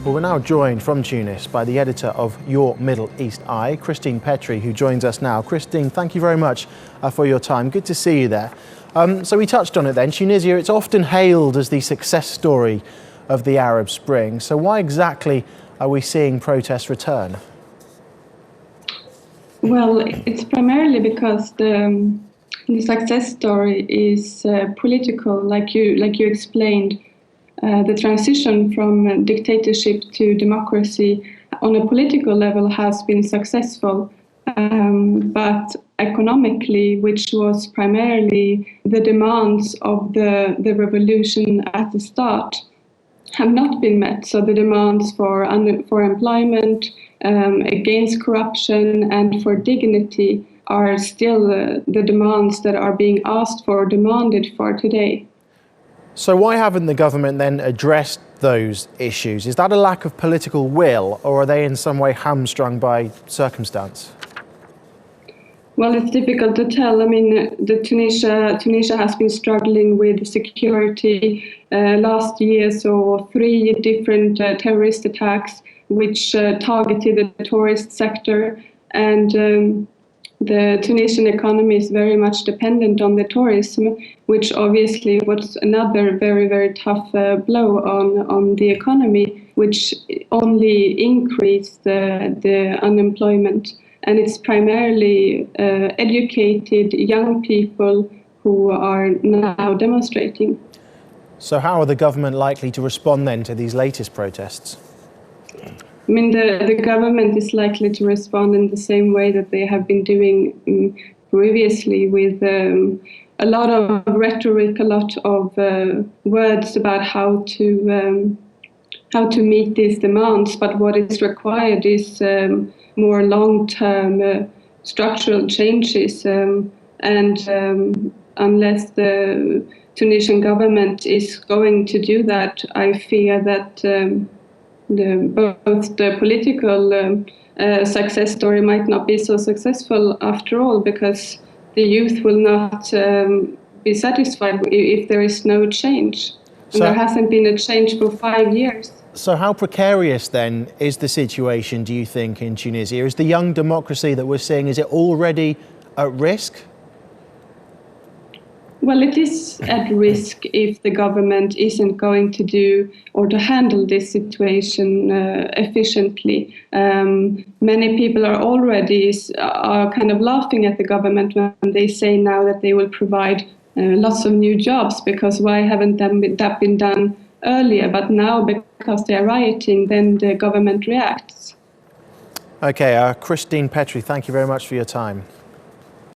Well, we're now joined from Tunis by the editor of Your Middle East Eye, Christine Petre, who joins us now. Christine, thank you very much for your time. Good to see you there. So we touched on it then. Tunisia, it's often hailed as the success story of the Arab Spring. So why exactly are we seeing protests return? Well, it's primarily because the success story is political, like you explained. The transition from dictatorship to democracy on a political level has been successful, but economically, which was primarily the demands of the revolution at the start, have not been met. So the demands for employment, against corruption, and for dignity are still the demands that are being asked for, demanded for today. So why haven't the government then addressed those issues? Is that a lack of political will, or are they in some way hamstrung by circumstance? Well, it's difficult to tell. I mean, Tunisia has been struggling with security. Last year saw 3 different terrorist attacks which targeted the tourist sector, and the Tunisian economy is very much dependent on the tourism, which obviously was another very, very tough blow on the economy, which only increased the unemployment. And it's primarily educated young people who are now demonstrating. So how are the government likely to respond then to these latest protests? I mean, the government is likely to respond in the same way that they have been doing previously, with a lot of rhetoric, a lot of words about how to meet these demands. But what is required is more long-term structural changes, and unless the Tunisian government is going to do that, I fear that both the political success story might not be so successful after all, because the youth will not be satisfied if there is no change. And there hasn't been a change for 5 years. So how precarious then is the situation, do you think, in Tunisia? Is the young democracy that we're seeing, is it already at risk? Well, it is at risk if the government isn't going to do or to handle this situation efficiently. Many people are already kind of laughing at the government when they say now that they will provide lots of new jobs, because why haven't that been done earlier? But now, because they are rioting, then the government reacts. Okay, Christine Petre, thank you very much for your time.